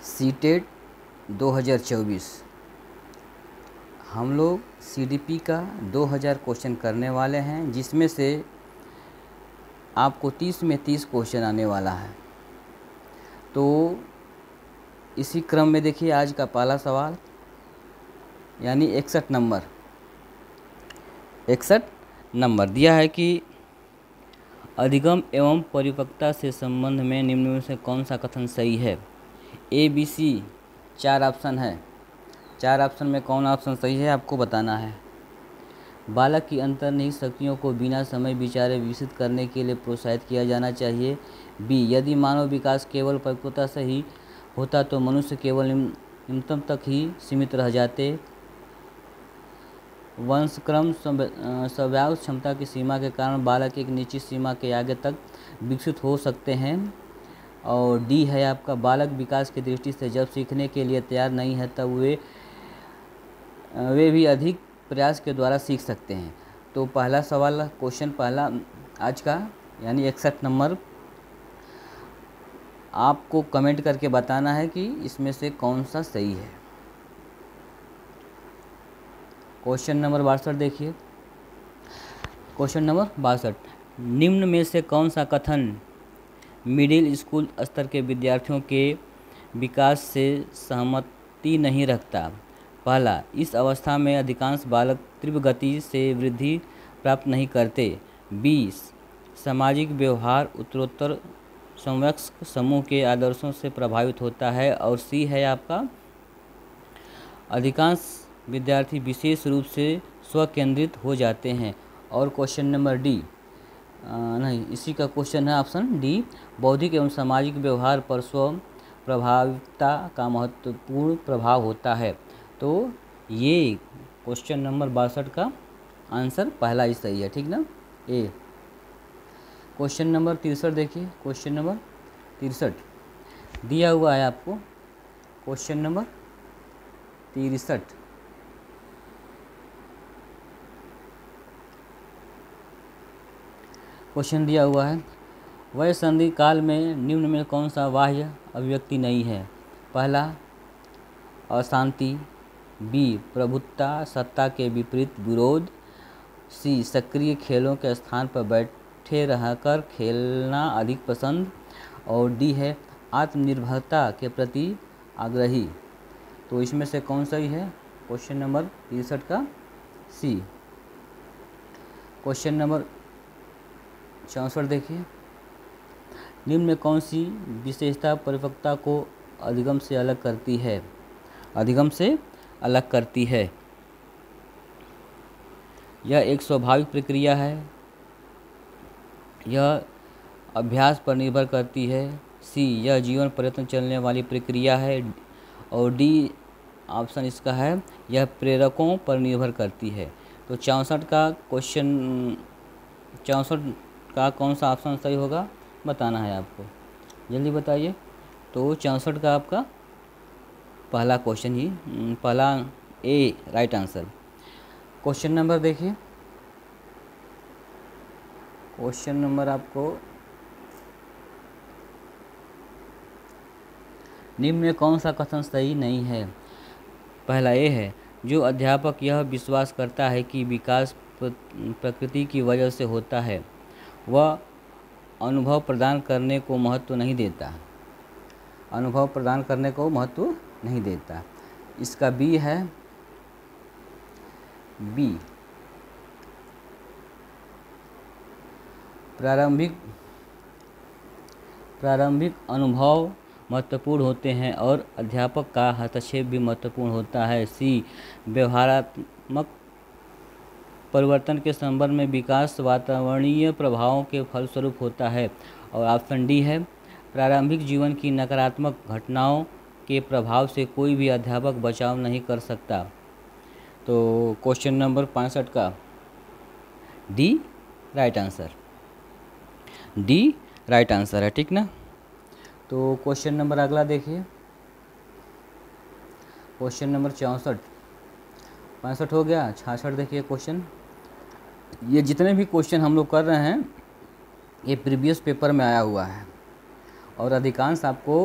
CTET 2024 हम लोग CDP का 2000 क्वेश्चन करने वाले हैं, जिसमें से आपको 30 में 30 क्वेश्चन आने वाला है। तो इसी क्रम में देखिए आज का पहला सवाल यानी 61 नंबर दिया है कि अधिगम एवं परिपक्वता से संबंध में निम्न में से कौन सा कथन सही है। ए बी सी 4 ऑप्शन है, 4 ऑप्शन में कौन ऑप्शन सही है आपको बताना है। बालक की अंतर्निहित शक्तियों को बिना समय विचारे विकसित करने के लिए प्रोत्साहित किया जाना चाहिए। बी, यदि मानव विकास केवल परिपक्वता से ही होता तो मनुष्य केवल निम्नतम तक ही सीमित रह जाते। वंशक्रम स्वभाव क्षमता की सीमा के कारण बालक एक निश्चित सीमा के आगे तक विकसित हो सकते हैं। और डी है आपका, बालक विकास की दृष्टि से जब सीखने के लिए तैयार नहीं है तब वे भी अधिक प्रयास के द्वारा सीख सकते हैं। तो पहला सवाल क्वेश्चन पहला आज का यानी 61 नंबर आपको कमेंट करके बताना है कि इसमें से कौन सा सही है। क्वेश्चन नंबर 62 देखिए। क्वेश्चन नंबर 62, निम्न में से कौन सा कथन मिडिल स्कूल स्तर के विद्यार्थियों के विकास से सहमति नहीं रखता। पहला, इस अवस्था में अधिकांश बालक तीव्र गति से वृद्धि प्राप्त नहीं करते। बी, सामाजिक व्यवहार उत्तरोत्तर समवयस्क समूह के आदर्शों से प्रभावित होता है। और सी है आपका, अधिकांश विद्यार्थी विशेष रूप से स्वकेंद्रित हो जाते हैं। और क्वेश्चन नंबर डी नहीं, इसी का क्वेश्चन है ऑप्शन डी, बौद्धिक एवं सामाजिक व्यवहार पर स्व प्रभाविता का महत्वपूर्ण प्रभाव होता है। तो ये क्वेश्चन नंबर 62 का आंसर पहला ही सही है, ठीक ना, ए। क्वेश्चन नंबर 63 देखिए। क्वेश्चन नंबर 63 दिया हुआ है आपको। क्वेश्चन नंबर 63 क्वेश्चन दिया हुआ है, वह संधि काल में निम्न में कौन सा बाह्य अभिव्यक्ति नहीं है। पहला, अशांति। बी, प्रभुत्व सत्ता के विपरीत विरोध। सी, सक्रिय खेलों के स्थान पर बैठे रहकर खेलना अधिक पसंद। और डी है, आत्मनिर्भरता के प्रति आग्रही। तो इसमें से कौन सही है। क्वेश्चन नंबर 63 का सी। क्वेश्चन नंबर 64 देखिए, निम्न में कौन सी विशेषता परिपक्वता को अधिगम से अलग करती है। अधिगम से अलग करती है। यह एक स्वाभाविक प्रक्रिया है, यह अभ्यास पर निर्भर करती है। सी, यह जीवन पर्यंत चलने वाली प्रक्रिया है। और डी ऑप्शन इसका है, यह प्रेरकों पर निर्भर करती है। तो 64 का क्वेश्चन 64 का कौन सा ऑप्शन सही होगा बताना है आपको, जल्दी बताइए। तो 64 का आपका पहला क्वेश्चन ही पहला ए राइट आंसर। क्वेश्चन नंबर देखिए। क्वेश्चन नंबर आपको निम्न में कौन सा कथन सही नहीं है। पहला ए है, जो अध्यापक यह विश्वास करता है कि विकास प्रकृति की वजह से होता है वह अनुभव प्रदान करने को महत्व नहीं देता। अनुभव प्रदान करने को महत्व नहीं देता। इसका बी है, बी, प्रारंभिक अनुभव महत्वपूर्ण होते हैं और अध्यापक का हस्तक्षेप भी महत्वपूर्ण होता है। सी, व्यवहारात्मक परिवर्तन के संबंध में विकास वातावरणीय प्रभावों के फलस्वरूप होता है। और ऑप्शन डी है, प्रारंभिक जीवन की नकारात्मक घटनाओं के प्रभाव से कोई भी अध्यापक बचाव नहीं कर सकता। तो क्वेश्चन नंबर 65 का D right answer, D right answer है, ठीक ना। तो क्वेश्चन नंबर अगला देखिए। क्वेश्चन नंबर 64 65 हो गया। 66 देखिए क्वेश्चन। ये जितने भी क्वेश्चन हम लोग कर रहे हैं ये प्रीवियस पेपर में आया हुआ है और अधिकांश आपको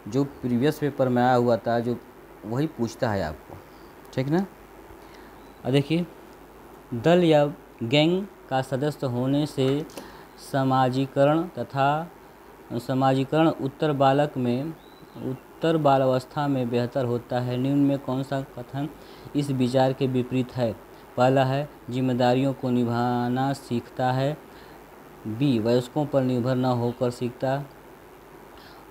जो प्रीवियस पेपर में आया हुआ था जो वही पूछता है आपको, ठीक ना। और देखिए, दल या गैंग का सदस्य होने से समाजीकरण उत्तर बालावस्था में बेहतर होता है। निम्न में कौन सा कथन इस विचार के विपरीत है? पहला है जिम्मेदारियों को निभाना सीखता है, बी वयस्कों पर निर्भर न होकर सीखता,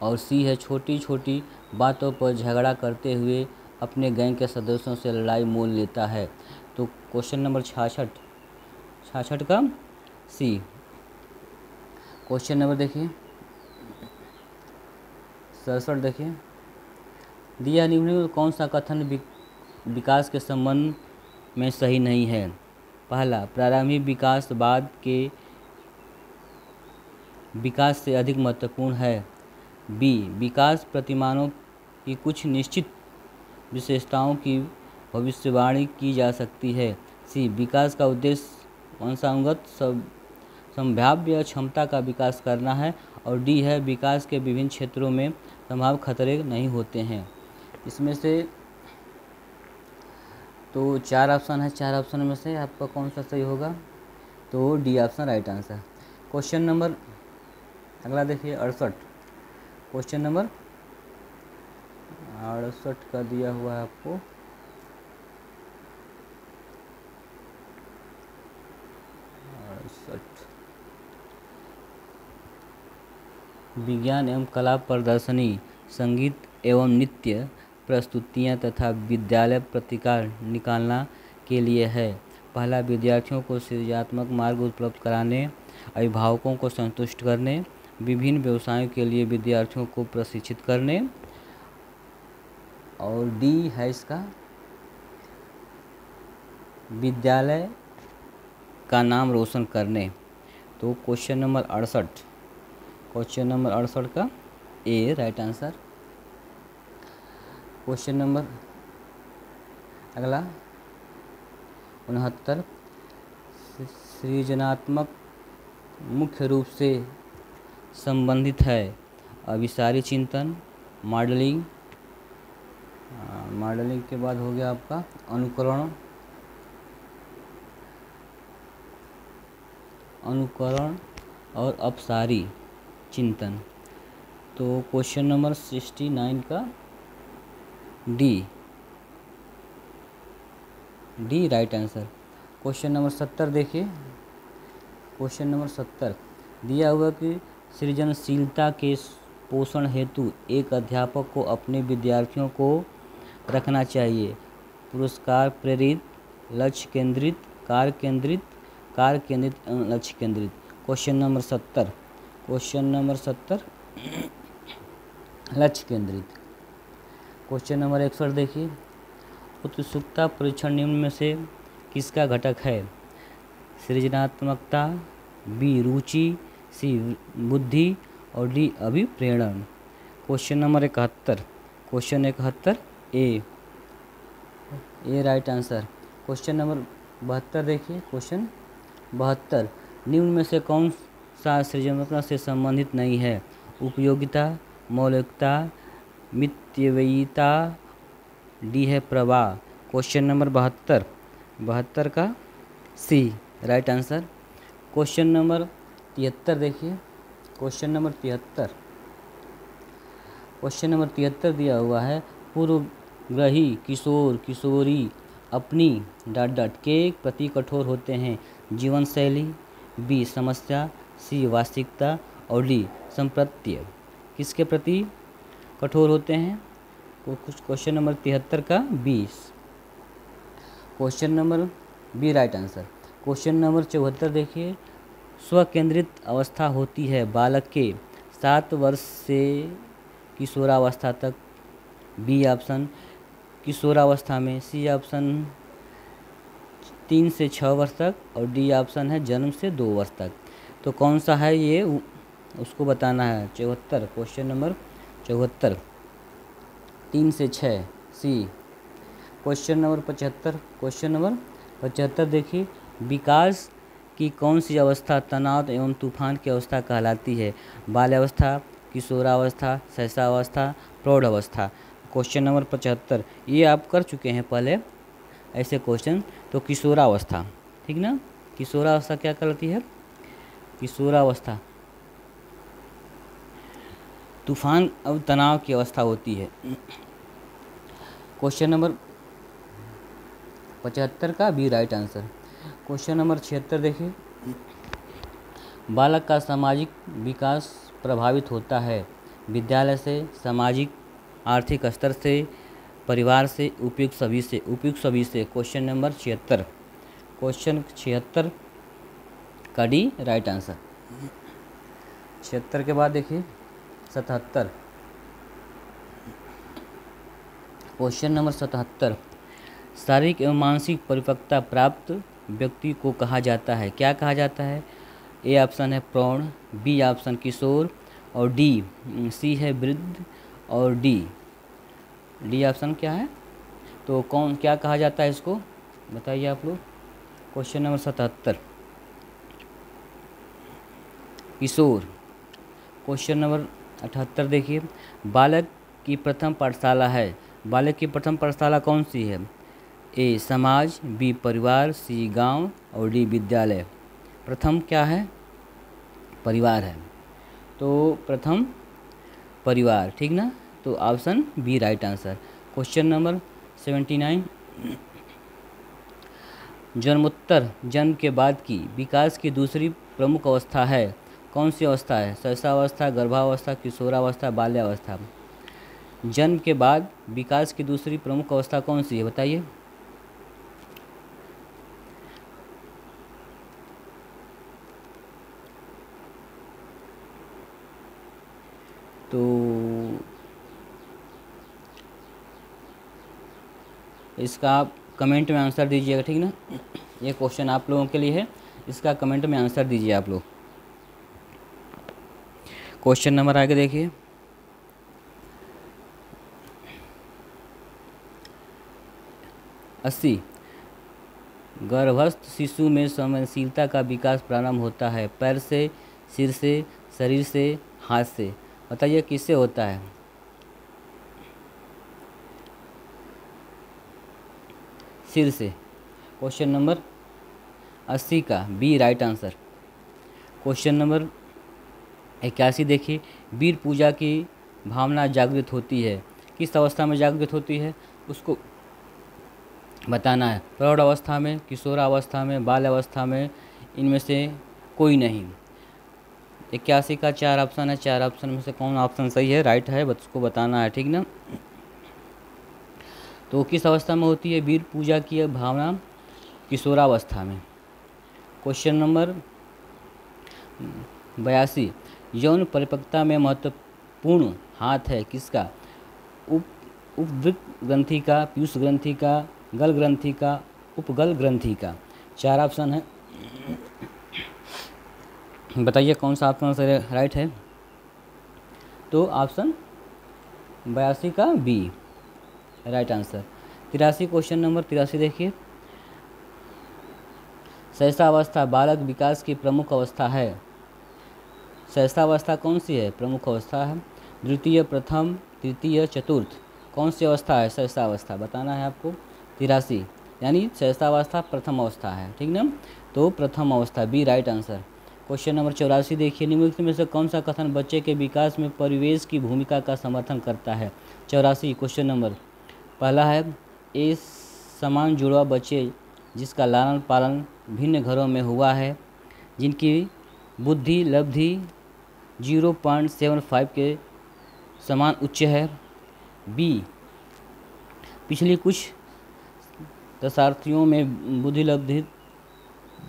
और सी है छोटी छोटी बातों पर झगड़ा करते हुए अपने गैंग के सदस्यों से लड़ाई मोल लेता है। तो क्वेश्चन नंबर 66 का सी। क्वेश्चन नंबर देखिए 67 देखिए, दिया निम्न में कौन सा कथन विकास के संबंध में सही नहीं है? पहला, प्रारंभिक विकास बाद के विकास से अधिक महत्वपूर्ण है, बी विकास प्रतिमानों की कुछ निश्चित विशेषताओं की भविष्यवाणी की जा सकती है, सी विकास का उद्देश्य वंशानुगत संभाव्य क्षमता का विकास करना है, और डी है विकास के विभिन्न क्षेत्रों में संभाव्य खतरे नहीं होते हैं। इसमें से तो 4 ऑप्शन है, 4 ऑप्शन में से आपका कौन सा सही होगा? तो D option right answer. Question number अगला देखिए 68। क्वेश्चन नंबर 68 का दिया हुआ है आपको, विज्ञान एवं कला प्रदर्शनी, संगीत एवं नृत्य प्रस्तुतियाँ तथा विद्यालय पत्रिका निकालना के लिए है। पहला, विद्यार्थियों को सृजनात्मक मार्ग उपलब्ध कराने, अभिभावकों को संतुष्ट करने, विभिन्न व्यवसायों के लिए विद्यार्थियों को प्रशिक्षित करने, और डी है इसका विद्यालय का नाम रोशन करने। तो क्वेश्चन नंबर 68, क्वेश्चन नंबर 68 का ए राइट आंसर। क्वेश्चन नंबर अगला 69, सृजनात्मक मुख्य रूप से संबंधित है अभिसारी चिंतन, मॉडलिंग के बाद हो गया आपका अनुकरण और अपसारी चिंतन। तो क्वेश्चन नंबर 69 का D right answer. Question number 70 देखिए, क्वेश्चन नंबर 70 दिया हुआ कि सृजनशीलता के पोषण हेतु एक अध्यापक को अपने विद्यार्थियों को रखना चाहिए। पुरस्कार प्रेरित, लक्ष्य केंद्रित, कार्य केंद्रित, लक्ष्य केंद्रित। क्वेश्चन नंबर 70, क्वेश्चन नंबर 70 लक्ष्य केंद्रित। क्वेश्चन नंबर 61 देखिए, उत्सुकता परीक्षण निम्न में से किसका घटक है? सृजनात्मकता, बी रुचि, सी बुद्धि, और डी अभिप्रेरण। क्वेश्चन नंबर 71, क्वेश्चन 71 ए राइट आंसर। क्वेश्चन नंबर 72 देखिए, क्वेश्चन 72 निम्न में से कौन सा सृजनात्मकता से संबंधित नहीं है? उपयोगिता, मौलिकता, मितव्ययिता, डी है प्रवाह। क्वेश्चन नंबर 72 का सी राइट आंसर। क्वेश्चन नंबर 73 देखिए, क्वेश्चन नंबर 73, क्वेश्चन नंबर 73 दिया हुआ है, पूर्वग्रही किशोर किशोरी अपनी डांट के प्रति कठोर होते हैं। जीवन शैली, बी समस्या, सी वास्तविकता, और डी संप्रत्य। किसके प्रति कठोर होते हैं? क्वेश्चन नंबर 73 का 20। Question number B right answer. Question number 74 देखिए, स्वकेंद्रित अवस्था होती है बालक के 7 वर्ष से किशोरावस्था तक, बी ऑप्शन किशोरावस्था में, सी ऑप्शन 3 से 6 वर्ष तक, और डी ऑप्शन है जन्म से 2 वर्ष तक। तो कौन सा है ये उसको बताना है। 74, क्वेश्चन नंबर 74 3 से 6 सी। क्वेश्चन नंबर 75, क्वेश्चन नंबर 75 देखिए, विकास की कौन सी अवस्था तनाव एवं तूफान की अवस्था कहलाती है? बाल्यावस्था, किशोरावस्था, शैशवावस्था, प्रौढ़ अवस्था। क्वेश्चन नंबर 75, ये आप कर चुके हैं पहले ऐसे क्वेश्चन। तो किशोरावस्था, ठीक ना, किशोरावस्था क्या कहलाती है? किशोरावस्था तूफान और तनाव की अवस्था होती है। क्वेश्चन नंबर 75 का B right answer. Question number 76 देखिए, बालक का सामाजिक विकास प्रभावित होता है विद्यालय से, सामाजिक आर्थिक स्तर से, परिवार से, उपयुक्त सभी से। उपयुक्त सभी से क्वेश्चन नंबर 76। क्वेश्चन 76 का डी राइट आंसर। 76 के बाद देखिए 77। क्वेश्चन नंबर 77, शारीरिक एवं मानसिक परिपक्वता प्राप्त व्यक्ति को कहा जाता है, क्या कहा जाता है? ए ऑप्शन है प्रौढ़, बी ऑप्शन किशोर, और डी सी है वृद्ध, और डी ऑप्शन क्या है? तो कौन क्या कहा जाता है इसको, बताइए आप लोग। क्वेश्चन नंबर 77 किशोर। क्वेश्चन नंबर 78 देखिए, बालक की प्रथम पाठशाला है, बालक की प्रथम पाठशाला कौन सी है? ए समाज, बी परिवार, सी गांव, और डी विद्यालय। प्रथम क्या है? परिवार है, तो प्रथम परिवार, ठीक ना, तो option B right answer. Question number 79, जन्मोत्तर जन्म के बाद की विकास की दूसरी प्रमुख अवस्था है, कौन सी अवस्था है? शैशवावस्था, गर्भावस्था, किशोरावस्था, बाल्यावस्था। जन्म के बाद विकास की दूसरी प्रमुख अवस्था कौन सी है, बताइए। तो इसका आप कमेंट में आंसर दीजिएगा, ठीक ना, ये क्वेश्चन आप लोगों के लिए है, इसका कमेंट में आंसर दीजिए आप लोग। क्वेश्चन नंबर आगे देखिए, अस्सी, गर्भस्थ शिशु में संवेदनशीलता का विकास प्रारंभ होता है पैर से, सिर से, शरीर से, हाथ से। बताइए किससे होता है? सिर से। क्वेश्चन नंबर 80 का B right answer. Question number 81 देखिए, वीर पूजा की भावना जागृत होती है, किस अवस्था में जागृत होती है उसको बताना है। प्रौढ़ अवस्था में, किशोरावस्था में, बाल अवस्था में, इनमें से कोई नहीं। 81 का 4 ऑप्शन है, 4 ऑप्शन में से कौन ऑप्शन सही है, राइट है, उसको बताना है, ठीक ना। तो किस अवस्था में होती है वीर पूजा की भावना? किशोरावस्था में। क्वेश्चन नंबर 82, यौन परिपक्वता में महत्वपूर्ण हाथ है किसका? उपवृक्क ग्रंथि का, पीयूष ग्रंथि का, गल ग्रंथि का, उपगल ग्रंथि का। 4 ऑप्शन है, बताइए कौन सा ऑप्शन से राइट है? तो ऑप्शन 82 का B right answer. 83 question number 83 देखिए, शैशवावस्था बालक विकास की प्रमुख अवस्था है। शैशवावस्था कौन सी है? प्रमुख अवस्था है। द्वितीय, प्रथम, तृतीय, चतुर्थ, कौन सी अवस्था है शैशवावस्था, बताना है आपको। 83 यानी शैशवावस्था प्रथम अवस्था है, ठीक ना, तो प्रथम अवस्था B right answer. Question number 84 देखिए, निम्नलिखित में से कौन सा कथन बच्चे के विकास में परिवेश की भूमिका का समर्थन करता है? 84 क्वेश्चन नंबर पहला है, ए समान जुड़वा बच्चे जिसका लालन पालन भिन्न घरों में हुआ है, जिनकी बुद्धि लब्धि 0.75 के समान उच्च है। बी पिछली कुछ दशार्थियों में बुद्धि लब्धि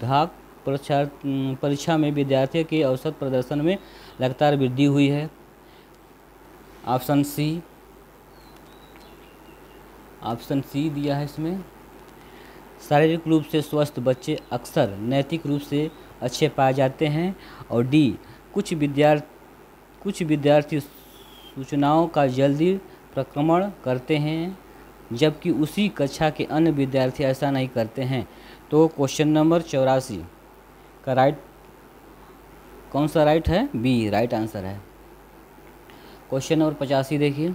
धाक परीक्षा में विद्यार्थियों के औसत प्रदर्शन में लगातार वृद्धि हुई है। ऑप्शन सी दिया है इसमें। शारीरिक रूप से स्वस्थ बच्चे अक्सर नैतिक रूप से अच्छे पाए जाते हैं। और डी कुछ विद्यार्थी सूचनाओं का जल्दी प्रक्रमण करते हैं, जबकि उसी कक्षा के अन्य विद्यार्थी ऐसा नहीं करते हैं। तो क्वेश्चन नंबर 84 का राइट कौन सा राइट है? बी राइट आंसर है। क्वेश्चन नंबर 85 देखिए,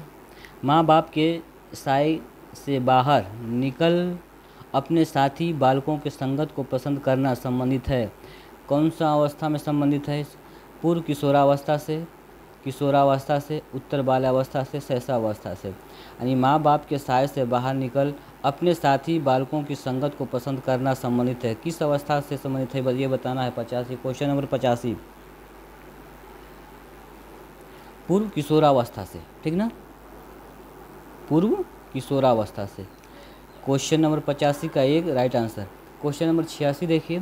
माँ बाप के साय से बाहर निकल अपने साथी बालकों के संगत को पसंद करना संबंधित है। कौन सा अवस्था में संबंधित है? पूर्व किशोरावस्था से, उत्तर बाल्यावस्था से, शैशवावस्था से। यानी माँ बाप के साय से बाहर निकल अपने साथी बालकों की संगत को पसंद करना संबंधित है। किस अवस्था से संबंधित है ये बताना है। 85 क्वेश्चन नंबर 85 पूर्व किशोरावस्था से, ठीक ना, पूर्व किशोरावस्था से। क्वेश्चन नंबर 85 का एक राइट आंसर। क्वेश्चन नंबर 86 देखिए,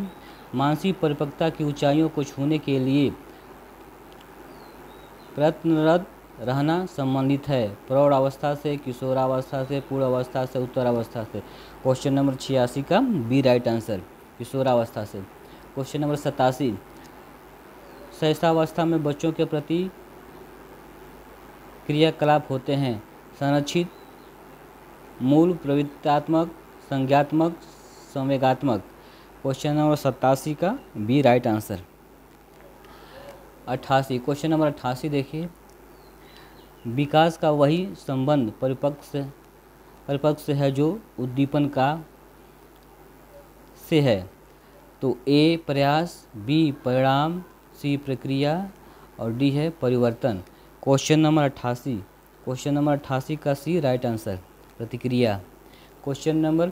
मानसिक परिपक्वता की ऊंचाइयों को छूने के लिए प्रयत्नरत रहना संबंधित है। प्रौढ़ अवस्था से, किशोरावस्था से, पूर्व अवस्था से, उत्तरावस्था से। क्वेश्चन नंबर 86 का बी राइट आंसर, किशोरावस्था से। क्वेश्चन नंबर 87, शैशवावस्था में बच्चों के प्रति क्रियाकलाप होते हैं संरक्षित, मूल, प्रवृत्तात्मक, संज्ञात्मक, संवेगात्मक। क्वेश्चन नंबर 87 का B right answer. 88 question number 88 देखिए, विकास का वही संबंध परिपक्व से है जो उद्दीपन का से है। तो ए प्रयास, बी परिणाम, सी प्रक्रिया और डी है परिवर्तन। क्वेश्चन नंबर 88 का सी राइट आंसर, प्रतिक्रिया। क्वेश्चन नंबर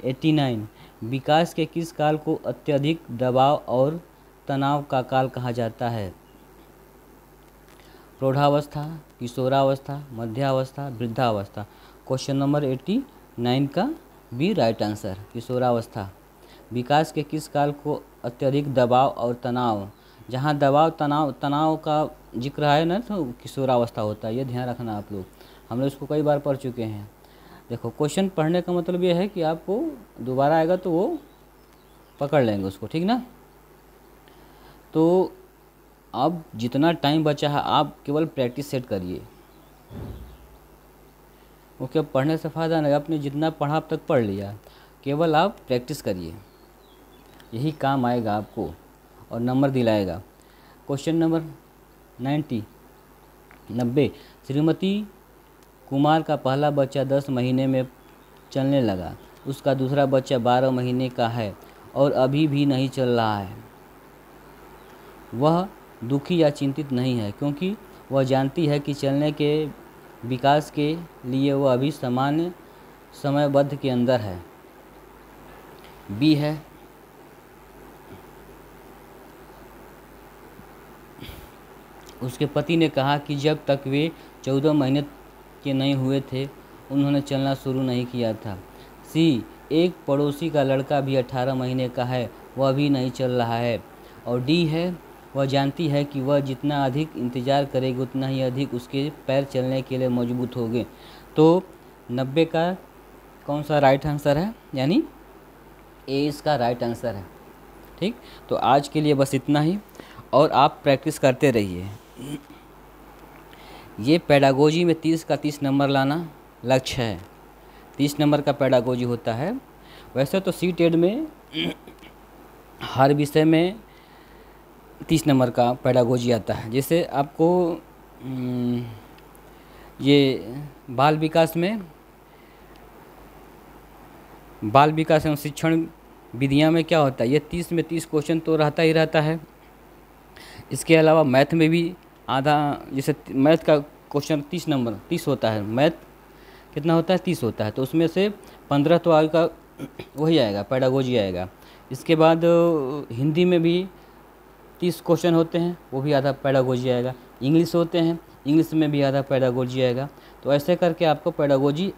89, विकास के किस काल को अत्यधिक दबाव और तनाव का काल कहा जाता है? प्रौढ़ावस्था, किशोरावस्था, मध्यावस्था, वृद्धावस्था। क्वेश्चन नंबर 89 का बी राइट आंसर, किशोरावस्था। विकास के किस काल को अत्यधिक दबाव और तनाव, जहाँ दबाव तनाव का जिक्र है ना, तो किशोरावस्था होता है। ये ध्यान रखना आप लोग, हम लोग इसको कई बार पढ़ चुके हैं। देखो, क्वेश्चन पढ़ने का मतलब ये है कि आपको दोबारा आएगा तो वो पकड़ लेंगे उसको, ठीक ना। तो अब जितना टाइम बचा है आप केवल प्रैक्टिस सेट करिए, ओके। अब पढ़ने से फ़ायदा नहीं, आपने जितना पढ़ा अब तक पढ़ लिया, केवल आप प्रैक्टिस करिए, यही काम आएगा आपको और नंबर दिलाएगा। क्वेश्चन नंबर 90, श्रीमती कुमार का पहला बच्चा 10 महीने में चलने लगा, उसका दूसरा बच्चा 12 महीने का है और अभी भी नहीं चल रहा है। वह दुखी या चिंतित नहीं है क्योंकि वह जानती है कि चलने के विकास के लिए वह अभी सामान्य समयबद्ध के अंदर है। बी है उसके पति ने कहा कि जब तक वे 14 महीने के नहीं हुए थे उन्होंने चलना शुरू नहीं किया था। सी, एक पड़ोसी का लड़का भी 18 महीने का है, वह भी नहीं चल रहा है। और डी है, वह जानती है कि वह जितना अधिक इंतज़ार करेगी उतना ही अधिक उसके पैर चलने के लिए मजबूत होंगे। तो 90 का कौन सा राइट आंसर है, यानी ए इसका राइट आंसर है, ठीक। तो आज के लिए बस इतना ही और आप प्रैक्टिस करते रहिए। ये पेडागोजी में 30 का 30 नंबर लाना लक्ष्य है। 30 नंबर का पेडागोजी होता है। वैसे तो सीटेड में हर विषय में 30 नंबर का पेडागोजी आता है। जैसे आपको ये बाल विकास एवं शिक्षण विधियां में क्या होता है, ये 30 में 30 क्वेश्चन तो रहता ही रहता है। इसके अलावा मैथ में भी आधा, जैसे मैथ का क्वेश्चन 30 होता है। मैथ कितना होता है, 30 होता है। तो उसमें से 15 तो आपका वही आएगा, पेडागोजी आएगा। इसके बाद हिंदी में भी 30 क्वेश्चन होते हैं, वो भी आधा पेडागोजी आएगा। इंग्लिश होते हैं, इंग्लिश में भी आधा पेडागोजी आएगा। तो ऐसे करके आपको पेडागोजी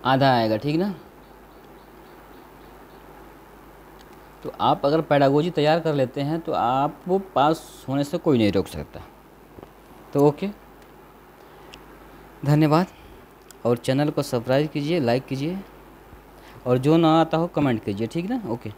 आधा आएगा, ठीक ना। तो आप अगर पेडागोजी तैयार कर लेते हैं तो आपको पास होने से कोई नहीं रोक सकता। तो ओके, धन्यवाद। और चैनल को सब्सक्राइब कीजिए, लाइक कीजिए और जो ना आता हो कमेंट कीजिए, ठीक ना। ओके।